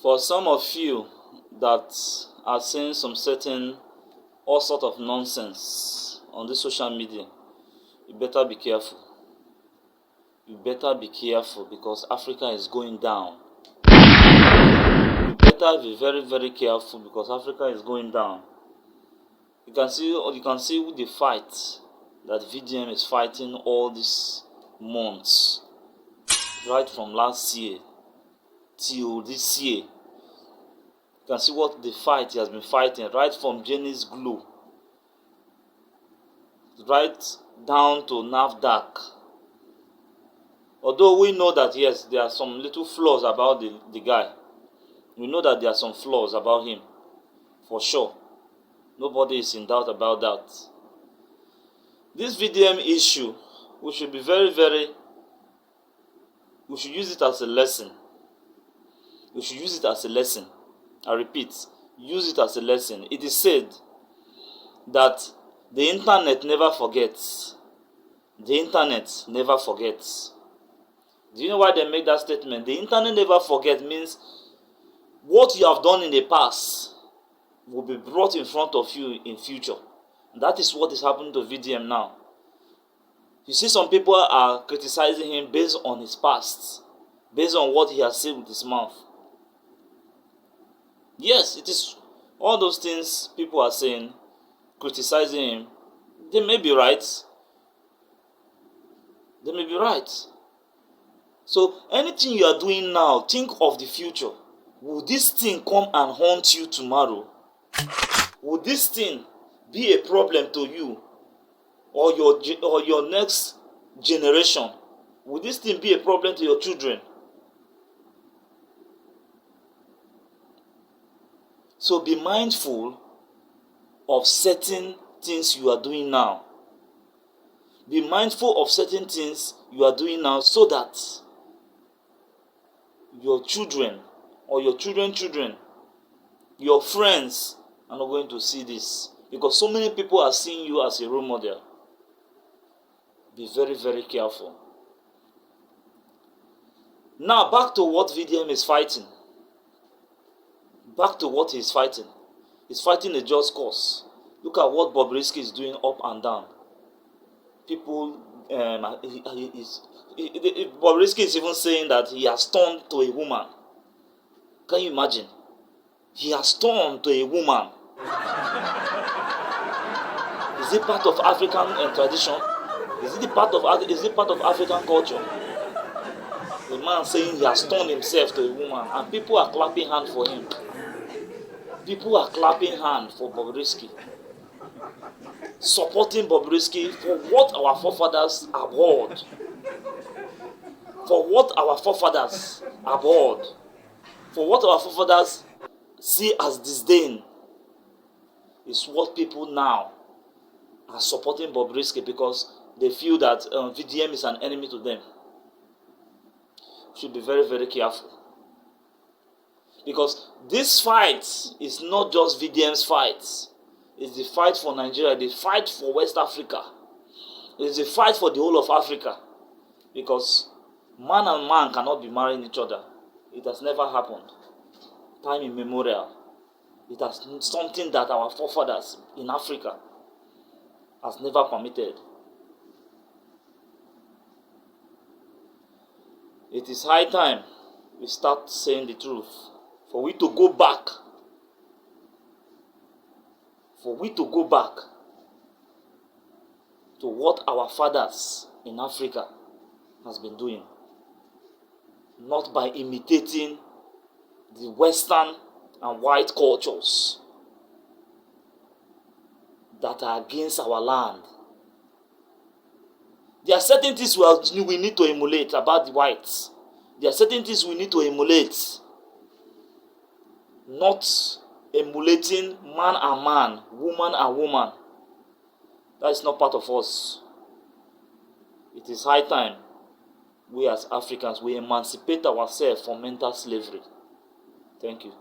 For some of you that are saying some certain all sort of nonsense on the social media, you better be careful. You better be careful because Africa is going down. You better be very, very careful because Africa is going down. You can see the fight that VDM is fighting all these months, right from last year till this year. You can see what the fight he has been fighting, right from Jenny's Glue, right down to NAFDAC. Although we know that yes, there are some little flaws about the guy. We know that there are some flaws about him, for sure. Nobody is in doubt about that. This VDM issue, we should be we should use it as a lesson. We should use it as a lesson. I repeat, use it as a lesson. It is said that the internet never forgets. The internet never forgets. Do you know why they make that statement? The internet never forgets means what you have done in the past will be brought in front of you in future. That is what is happening to VDM now. You see, some people are criticizing him based on his past, based on what he has said with his mouth. Yes, it is all those things people are saying, criticizing him. They may be right. They may be right. So anything you are doing now, think of the future. Will this thing come and haunt you tomorrow? Will this thing be a problem to you or your next generation? Will this thing be a problem to your children? So be mindful of certain things you are doing now. Be mindful of certain things you are doing now so that your children or your children, your friends are not going to see this. Because so many people are seeing you as a role model. Be very, very careful. Now back to what VDM is fighting. Back to what he's fighting. He's fighting a just cause. Look at what Bobrisky is doing up and down. People, Bobrisky is even saying that he has turned to a woman. Can you imagine? He has turned to a woman. Is it part of African tradition? Is it part of African culture? The man saying he has turned himself to a woman, and people are clapping hands for him. People are clapping hands for Bobrisky, supporting Bobrisky for what our forefathers abhorred. For what our forefathers abhorred. For what our forefathers see as disdain is what people now are supporting Bobrisky because they feel that VDM is an enemy to them. Should be very, very careful. Because this fight is not just VDM's fight. It's the fight for Nigeria, the fight for West Africa. It's the fight for the whole of Africa. Because man and man cannot be marrying each other. It has never happened. Time immemorial. It has something that our forefathers in Africa has never permitted. It is high time we start saying the truth. For we to go back. For we to go back to what our fathers in Africa has been doing. Not by imitating the Western and white cultures that are against our land. There are certain things we need to emulate about the whites. There are certain things we need to emulate. Not emulating man and man, woman and woman. That is not part of us. It is high time we as Africans, we emancipate ourselves from mental slavery. Thank you.